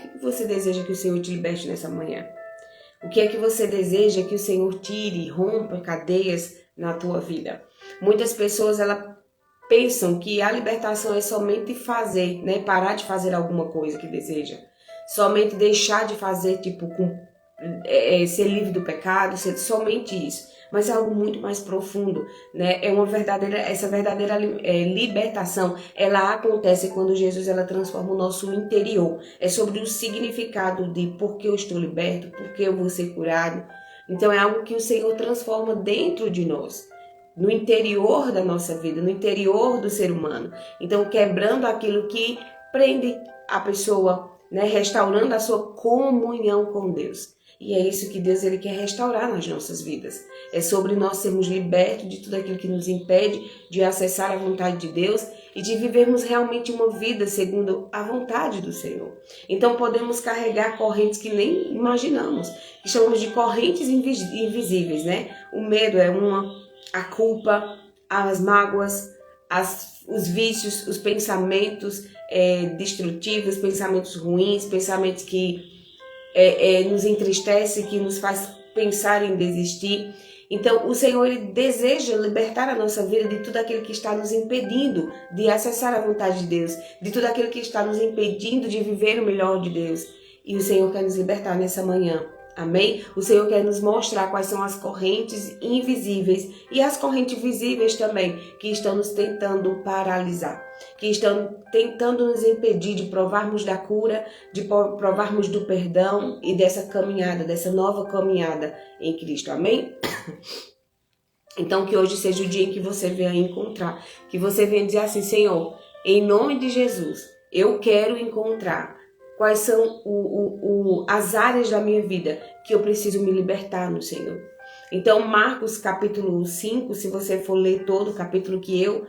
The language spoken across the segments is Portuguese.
que você deseja que o Senhor te liberte nessa manhã? O que é que você deseja que o Senhor tire, rompa cadeias na tua vida? Muitas pessoas, elas pensam que a libertação é somente fazer, né? Parar de fazer alguma coisa que deseja. Somente deixar de fazer, tipo, ser livre do pecado, ser somente isso. Mas é algo muito mais profundo, né? Essa verdadeira libertação, ela acontece quando Jesus, ela transforma o nosso interior. É sobre o significado de por que eu estou liberto, por que eu vou ser curado. Então é algo que o Senhor transforma dentro de nós, no interior da nossa vida, no interior do ser humano. Então, quebrando aquilo que prende a pessoa, né? Restaurando a sua comunhão com Deus. E é isso que Deus, ele quer restaurar nas nossas vidas. É sobre nós sermos libertos de tudo aquilo que nos impede de acessar a vontade de Deus e de vivermos realmente uma vida segundo a vontade do Senhor. Então podemos carregar correntes que nem imaginamos, que chamamos de correntes invisíveis, né? O medo é uma, a culpa, as mágoas, os vícios, os pensamentos destrutivos, pensamentos ruins, pensamentos que nos entristece, que nos faz pensar em desistir. Então, o Senhor, ele deseja libertar a nossa vida de tudo aquilo que está nos impedindo de acessar a vontade de Deus, de tudo aquilo que está nos impedindo de viver o melhor de Deus. E o Senhor quer nos libertar nessa manhã. Amém? O Senhor quer nos mostrar quais são as correntes invisíveis e as correntes visíveis também, que estão nos tentando paralisar, que estão tentando nos impedir de provarmos da cura, de provarmos do perdão e dessa caminhada, dessa nova caminhada em Cristo. Amém? Então, que hoje seja o dia em que você venha encontrar, que você venha dizer assim: Senhor, em nome de Jesus, eu quero encontrar quais são as áreas da minha vida que eu preciso me libertar no Senhor. Então, Marcos capítulo 5, se você for ler todo o capítulo, que eu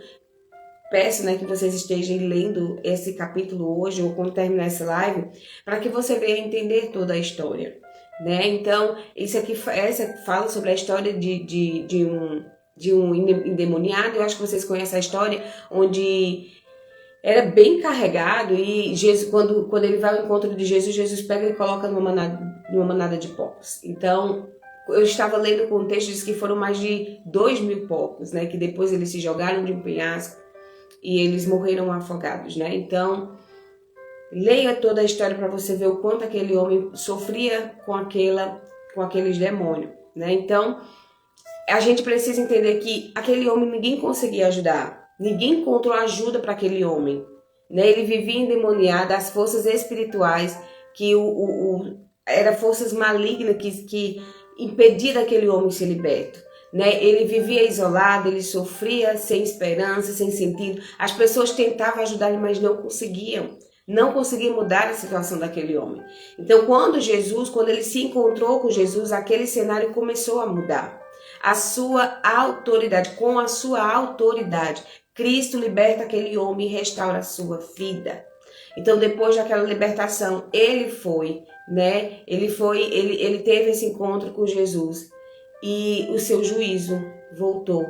peço, né, que vocês estejam lendo esse capítulo hoje ou quando terminar essa live, para que você venha entender toda a história, né? Então, essa fala sobre a história de um endemoniado. Eu acho que vocês conhecem a história, onde era bem carregado e Jesus, quando ele vai ao encontro de Jesus, Jesus pega e coloca numa manada de porcos. Então, eu estava lendo o contexto, diz que foram mais de 2.000 porcos, né? Que depois eles se jogaram de um penhasco e eles morreram afogados, né? Então, leia toda a história para você ver o quanto aquele homem sofria com aqueles demônios, né? Então, a gente precisa entender que aquele homem ninguém conseguia ajudar. Ninguém encontrou ajuda para aquele homem, né? Ele vivia endemoniado, as forças espirituais, que eram forças malignas que impediam aquele homem ser liberto, né? Ele vivia isolado, ele sofria sem esperança, sem sentido. As pessoas tentavam ajudar ele, mas não conseguiam mudar a situação daquele homem. Então, quando ele se encontrou com Jesus, aquele cenário começou a mudar. Com a sua autoridade, Cristo liberta aquele homem e restaura a sua vida. Então, depois daquela libertação, ele teve esse encontro com Jesus e o seu juízo voltou,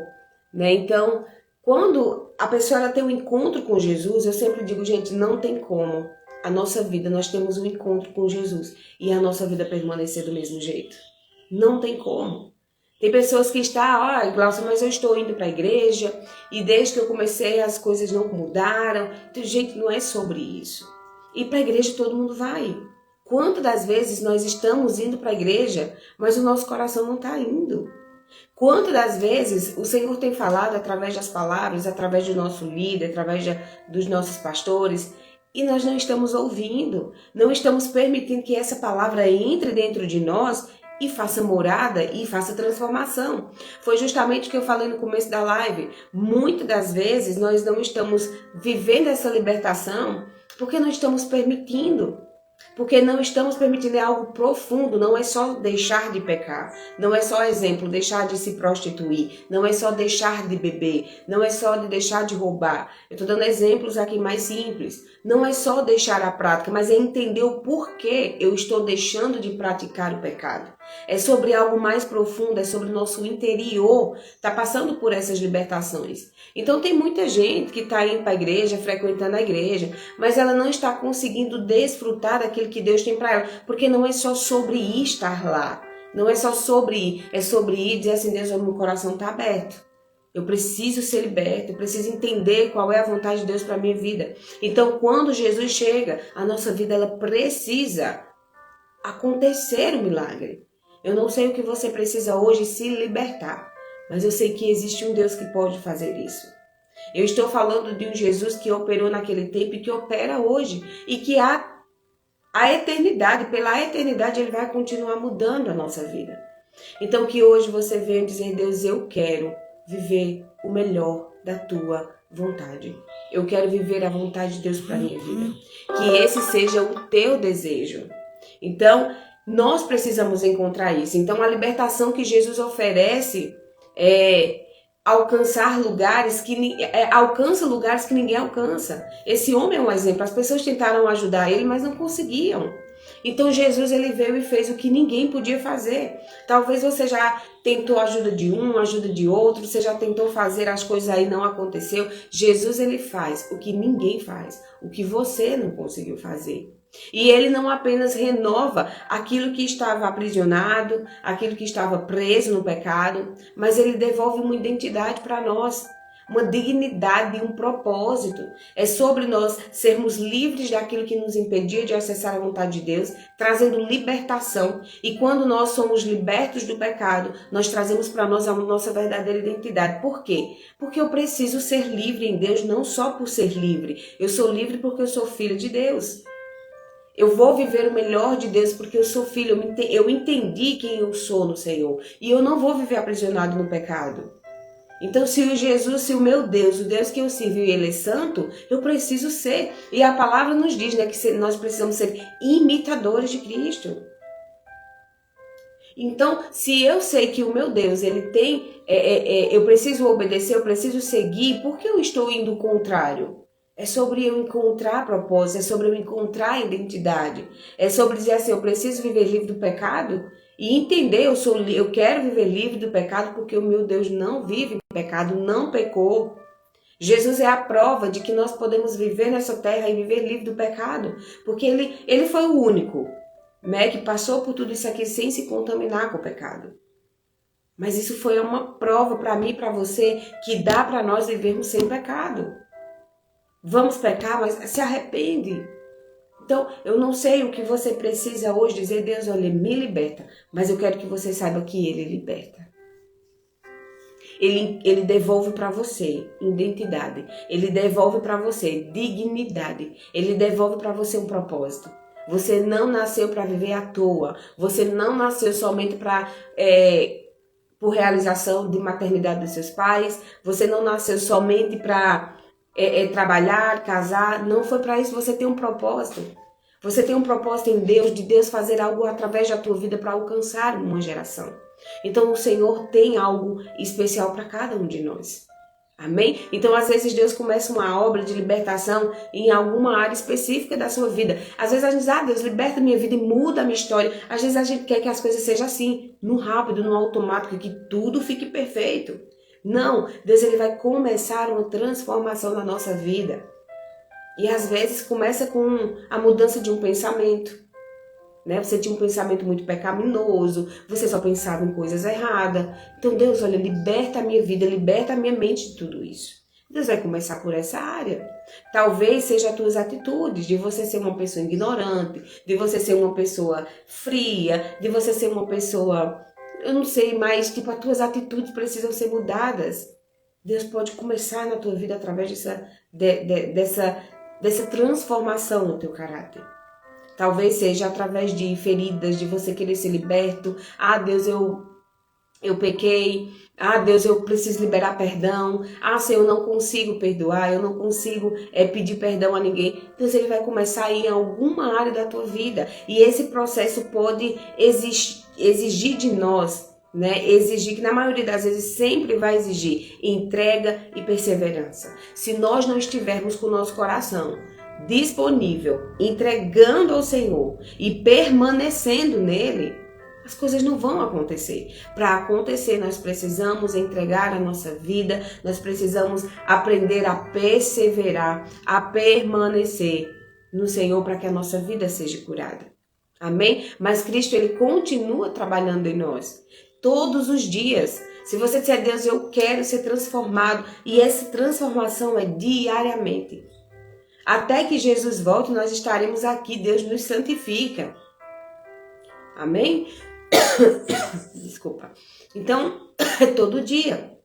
né? Então, quando a pessoa ela tem um encontro com Jesus, eu sempre digo, gente, não tem como a nossa vida, nós temos um encontro com Jesus e a nossa vida permanecer do mesmo jeito. Não tem como. Tem pessoas que estão, Glaucia, mas eu estou indo para a igreja e desde que eu comecei as coisas não mudaram. Então, gente, não é sobre isso. Ir para a igreja todo mundo vai. Quantas das vezes nós estamos indo para a igreja, mas o nosso coração não está indo? Quantas das vezes o Senhor tem falado através das palavras, através do nosso líder, através dos nossos pastores, e nós não estamos ouvindo, não estamos permitindo que essa palavra entre dentro de nós e faça morada e faça transformação. Foi justamente o que eu falei no começo da live. Muitas das vezes nós não estamos vivendo essa libertação porque não estamos permitindo. Porque não estamos permitindo, é algo profundo, não é só deixar de pecar, não é só, exemplo, deixar de se prostituir, não é só deixar de beber, não é só de deixar de roubar. Eu estou dando exemplos aqui mais simples. Não é só deixar a prática, mas é entender o porquê eu estou deixando de praticar o pecado. É sobre algo mais profundo, é sobre o nosso interior, tá passando por essas libertações. Então tem muita gente que está indo para a igreja, frequentando a igreja, mas ela não está conseguindo desfrutar daquilo que Deus tem para ela, porque não é só sobre ir estar lá, não é só sobre ir, é sobre ir e dizer assim, Deus, o meu coração está aberto. Eu preciso ser liberto, eu preciso entender qual é a vontade de Deus para a minha vida. Então, quando Jesus chega, a nossa vida ela precisa acontecer o milagre. Eu não sei o que você precisa hoje se libertar, mas eu sei que existe um Deus que pode fazer isso. Eu estou falando de um Jesus que operou naquele tempo e que opera hoje e que a eternidade, pela eternidade, ele vai continuar mudando a nossa vida. Então, que hoje você venha dizer, Deus, eu quero viver o melhor da tua vontade. Eu quero viver a vontade de Deus para a minha vida. Que esse seja o teu desejo. Então, nós precisamos encontrar isso. Então, a libertação que Jesus oferece é alcançar lugares que alcança lugares que ninguém alcança. Esse homem é um exemplo. As pessoas tentaram ajudar ele, mas não conseguiam. Então Jesus ele veio e fez o que ninguém podia fazer. Talvez você já tentou ajuda de um, ajuda de outro, você já tentou fazer as coisas aí não aconteceu. Jesus ele faz o que ninguém faz, o que você não conseguiu fazer. E ele não apenas renova aquilo que estava aprisionado, aquilo que estava preso no pecado, mas ele devolve uma identidade para nós. Uma dignidade e um propósito. É sobre nós sermos livres daquilo que nos impedia de acessar a vontade de Deus, trazendo libertação. E quando nós somos libertos do pecado, nós trazemos para nós a nossa verdadeira identidade. Por quê? Porque eu preciso ser livre em Deus, não só por ser livre. Eu sou livre porque eu sou filho de Deus. Eu vou viver o melhor de Deus porque eu sou filho. Eu entendi quem eu sou no Senhor. E eu não vou viver aprisionado no pecado. Então, se o meu Deus, o Deus que eu sirvo, ele é santo, eu preciso ser. E a palavra nos diz, né, que nós precisamos ser imitadores de Cristo. Então, se eu sei que o meu Deus, ele tem, eu preciso obedecer, eu preciso seguir, por que eu estou indo ao contrário? É sobre eu encontrar propósito, é sobre eu encontrar identidade. É sobre dizer assim, eu preciso viver livre do pecado e entender, eu quero viver livre do pecado porque o meu Deus não vive no pecado, não pecou. Jesus é a prova de que nós podemos viver nessa terra e viver livre do pecado, porque ele foi o único, né, que passou por tudo isso aqui sem se contaminar com o pecado. Mas isso foi uma prova para mim e para você que dá para nós vivermos sem pecado. Vamos pecar, mas se arrepende. Então, eu não sei o que você precisa hoje dizer, Deus, olha, me liberta. Mas eu quero que você saiba que Ele liberta. Ele devolve para você identidade. Ele devolve para você dignidade. Ele devolve para você um propósito. Você não nasceu para viver à toa. Você não nasceu somente por realização de maternidade dos seus pais. Você não nasceu somente para trabalhar, casar. Não foi para isso. Você tem um propósito. Você tem um propósito em Deus, de Deus fazer algo através da tua vida para alcançar uma geração. Então o Senhor tem algo especial para cada um de nós. Amém? Então às vezes Deus começa uma obra de libertação em alguma área específica da sua vida. Às vezes a gente diz, Deus, liberta minha vida e muda a minha história. Às vezes a gente quer que as coisas sejam assim, no rápido, no automático, que tudo fique perfeito. Não, Deus ele vai começar uma transformação na nossa vida. E às vezes começa com a mudança de um pensamento. Né? Você tinha um pensamento muito pecaminoso, você só pensava em coisas erradas. Então Deus, olha, liberta a minha vida, liberta a minha mente de tudo isso. Deus vai começar por essa área. Talvez seja as tuas atitudes, de você ser uma pessoa ignorante, de você ser uma pessoa fria, de você ser uma pessoa, eu não sei, mas tipo, as tuas atitudes precisam ser mudadas. Deus pode começar na tua vida através dessa transformação no teu caráter. Talvez seja através de feridas, de você querer ser liberto. Deus, eu pequei. Deus, eu preciso liberar perdão. Senhor, eu não consigo perdoar, eu não consigo pedir perdão a ninguém. Deus, ele vai começar em alguma área da tua vida. E esse processo pode exigir de nós, né? Exigir, que na maioria das vezes sempre vai exigir entrega e perseverança. Se nós não estivermos com o nosso coração disponível, entregando ao Senhor e permanecendo nele, as coisas não vão acontecer. Para acontecer, nós precisamos entregar a nossa vida, nós precisamos aprender a perseverar, a permanecer no Senhor para que a nossa vida seja curada. Amém? Mas Cristo, Ele continua trabalhando em nós, todos os dias. Se você disser, Deus, eu quero ser transformado, e essa transformação é diariamente. Até que Jesus volte, nós estaremos aqui, Deus nos santifica. Amém? Desculpa. Então, todo dia,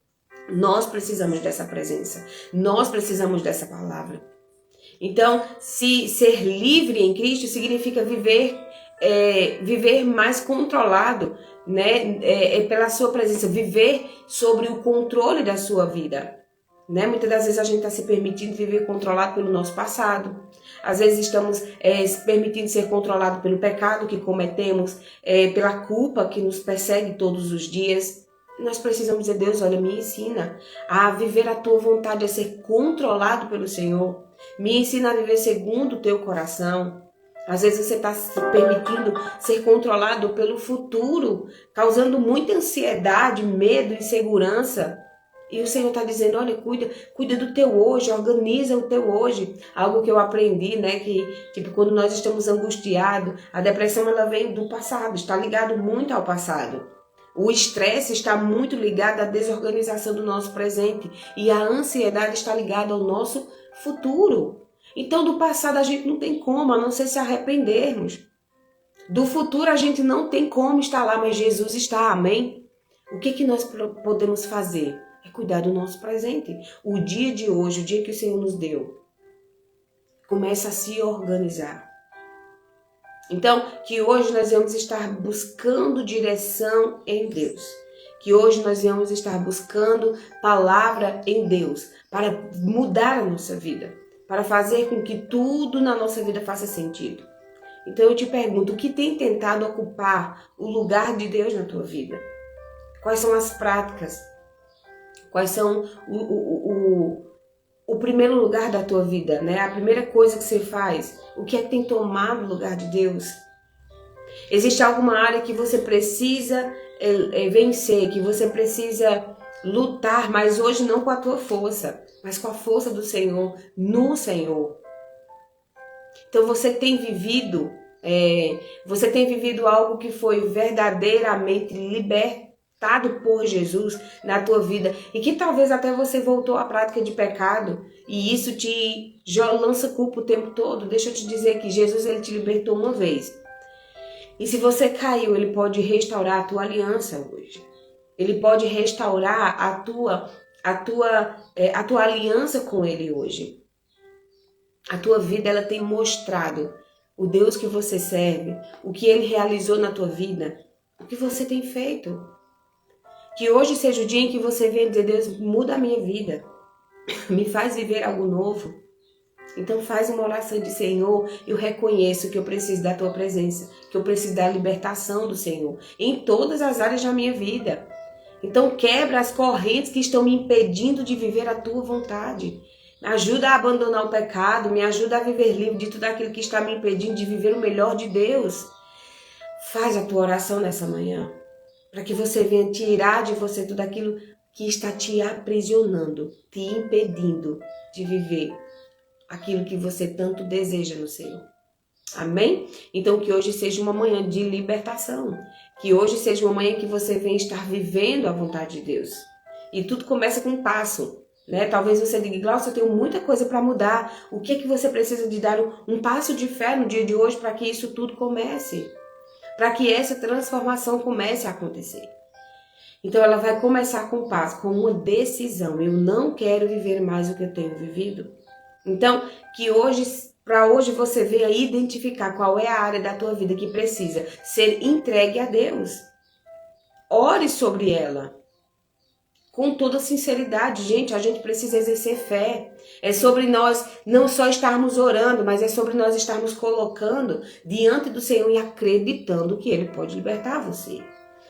nós precisamos dessa presença. Nós precisamos dessa palavra. Então, se ser livre em Cristo significa viver mais controlado, né? Pela sua presença, viver sobre o controle da sua vida. Né? Muitas das vezes a gente está se permitindo viver controlado pelo nosso passado. Às vezes estamos se permitindo ser controlado pelo pecado que cometemos, pela culpa que nos persegue todos os dias. Nós precisamos dizer, Deus, olha, me ensina a viver a tua vontade, a ser controlado pelo Senhor. Me ensina a viver segundo o teu coração. Às vezes você está se permitindo ser controlado pelo futuro, causando muita ansiedade, medo, insegurança. E o Senhor está dizendo, olha, cuida do teu hoje, organiza o teu hoje. Algo que eu aprendi, né, que tipo, quando nós estamos angustiados, a depressão ela vem do passado, está ligado muito ao passado. O estresse está muito ligado à desorganização do nosso presente e a ansiedade está ligada ao nosso futuro. Então, do passado a gente não tem como, a não ser se arrependermos. Do futuro a gente não tem como estar lá, mas Jesus está, amém? O que nós podemos fazer? É cuidar do nosso presente. O dia de hoje, o dia que o Senhor nos deu, começa a se organizar. Então, que hoje nós vamos estar buscando direção em Deus. Que hoje nós vamos estar buscando palavra em Deus para mudar a nossa vida, para fazer com que tudo na nossa vida faça sentido. Então eu te pergunto, o que tem tentado ocupar o lugar de Deus na tua vida? Quais são as práticas? Quais são o primeiro lugar da tua vida, né? A primeira coisa que você faz? O que é que tem tomado o lugar de Deus? Existe alguma área que você precisa vencer, que você precisa lutar, mas hoje não com a tua força, mas com a força do Senhor, no Senhor. Então você tem vivido algo que foi verdadeiramente libertado por Jesus na tua vida e que talvez até você voltou à prática de pecado e isso te lança culpa o tempo todo. Deixa eu te dizer que Jesus ele te libertou uma vez. E se você caiu, ele pode restaurar a tua aliança hoje. Ele pode restaurar a tua aliança com ele hoje. A tua vida ela tem mostrado o Deus que você serve, o que ele realizou na tua vida, o que você tem feito. Que hoje seja o dia em que você venha dizer, Deus, muda a minha vida, me faz viver algo novo. Então faz uma oração de Senhor, eu reconheço que eu preciso da tua presença, que eu preciso da libertação do Senhor, em todas as áreas da minha vida. Então quebra as correntes que estão me impedindo de viver a tua vontade. Me ajuda a abandonar o pecado, me ajuda a viver livre de tudo aquilo que está me impedindo de viver o melhor de Deus. Faz a tua oração nessa manhã, para que você venha tirar de você tudo aquilo que está te aprisionando, te impedindo de viver aquilo que você tanto deseja no Senhor. Amém? Então que hoje seja uma manhã de libertação, que hoje seja uma manhã que você venha estar vivendo a vontade de Deus. E tudo começa com um passo, né? Talvez você diga, Glaucia, eu tenho muita coisa para mudar. O que é que você precisa de dar um passo de fé no dia de hoje para que isso tudo comece? Para que essa transformação comece a acontecer. Então ela vai começar com um passo, com uma decisão. Eu não quero viver mais o que eu tenho vivido. Então, que hoje, para hoje você venha identificar qual é a área da tua vida que precisa ser entregue a Deus. Ore sobre ela. Com toda sinceridade, gente, a gente precisa exercer fé. É sobre nós não só estarmos orando, mas é sobre nós estarmos colocando diante do Senhor e acreditando que Ele pode libertar você.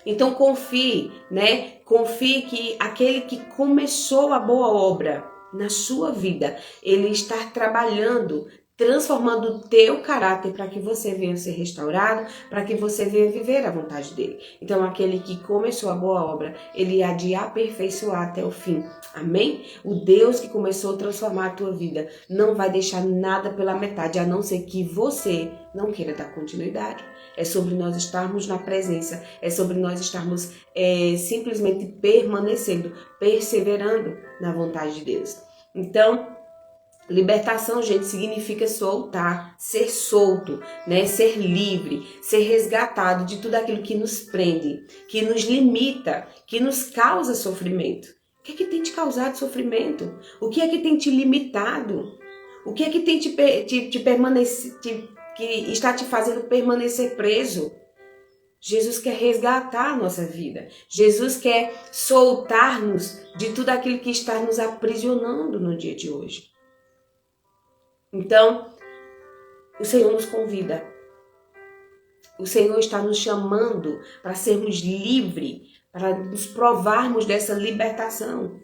Então confie, né? Confie que aquele que começou a boa obra na sua vida, Ele está trabalhando, transformando o teu caráter para que você venha ser restaurado, para que você venha viver a vontade dele. Então, aquele que começou a boa obra, ele há de aperfeiçoar até o fim. Amém? O Deus que começou a transformar a tua vida não vai deixar nada pela metade, a não ser que você não queira dar continuidade. É sobre nós estarmos na presença, é sobre nós estarmos simplesmente permanecendo, perseverando na vontade de Deus. Então, libertação, gente, significa soltar, ser solto, né? Ser livre, ser resgatado de tudo aquilo que nos prende, que nos limita, que nos causa sofrimento. O que é que tem te causado sofrimento? O que é que tem te limitado? O que é que tem que está te fazendo permanecer preso? Jesus quer resgatar a nossa vida. Jesus quer soltar-nos de tudo aquilo que está nos aprisionando no dia de hoje. Então, o Senhor nos convida. O Senhor está nos chamando para sermos livres, para nos provarmos dessa libertação.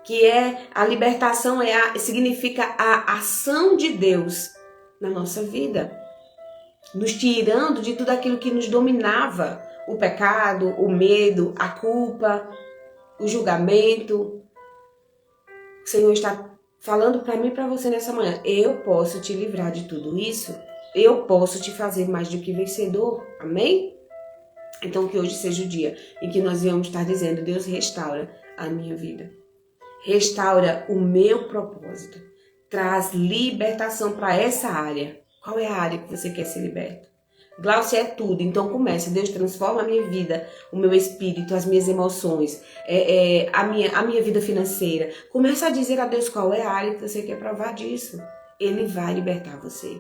Que a libertação significa a ação de Deus na nossa vida. Nos tirando de tudo aquilo que nos dominava. O pecado, o medo, a culpa, o julgamento. O Senhor está falando para mim e para você nessa manhã, eu posso te livrar de tudo isso, eu posso te fazer mais do que vencedor, amém? Então que hoje seja o dia em que nós vamos estar dizendo, Deus restaura a minha vida, restaura o meu propósito, traz libertação para essa área. Qual é a área que você quer ser liberto? Glaucia, é tudo, então começa, Deus transforma a minha vida, o meu espírito, as minhas emoções, a minha vida financeira. Começa a dizer a Deus qual é a área que você quer provar disso. Ele vai libertar você.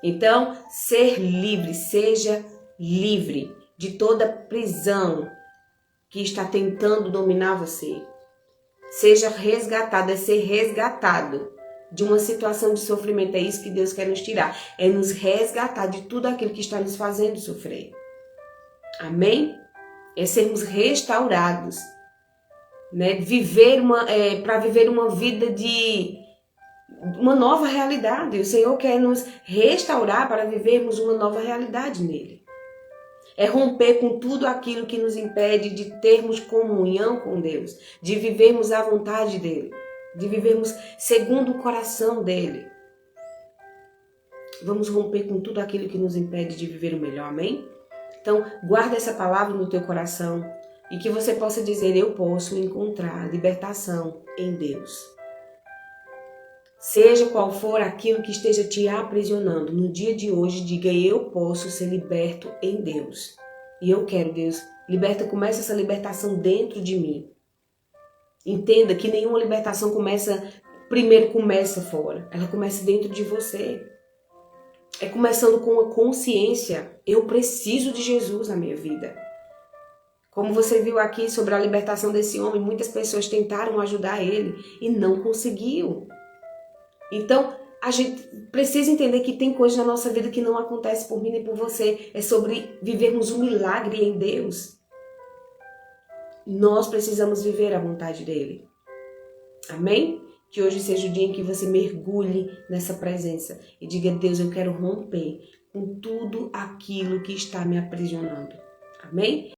Então, ser livre, seja livre de toda prisão que está tentando dominar você. Seja resgatado, é ser resgatado de uma situação de sofrimento. É isso que Deus quer nos tirar. É nos resgatar de tudo aquilo que está nos fazendo sofrer. Amém? É sermos restaurados. Né? Para viver uma vida de uma nova realidade. O Senhor quer nos restaurar para vivermos uma nova realidade nele. É romper com tudo aquilo que nos impede de termos comunhão com Deus, de vivermos a vontade dele, de vivermos segundo o coração dele. Vamos romper com tudo aquilo que nos impede de viver o melhor, amém? Então, guarda essa palavra no teu coração e que você possa dizer, eu posso encontrar libertação em Deus. Seja qual for aquilo que esteja te aprisionando, no dia de hoje, diga, eu posso ser liberto em Deus. E eu quero, Deus, começa essa libertação dentro de mim. Entenda que nenhuma libertação primeiro começa fora, ela começa dentro de você. É começando com a consciência, eu preciso de Jesus na minha vida. Como você viu aqui sobre a libertação desse homem, muitas pessoas tentaram ajudar ele e não conseguiu. Então, a gente precisa entender que tem coisas na nossa vida que não acontecem por mim nem por você. É sobre vivermos um milagre em Deus. Nós precisamos viver a vontade dele. Amém? Que hoje seja o dia em que você mergulhe nessa presença e diga, Deus, eu quero romper com tudo aquilo que está me aprisionando. Amém?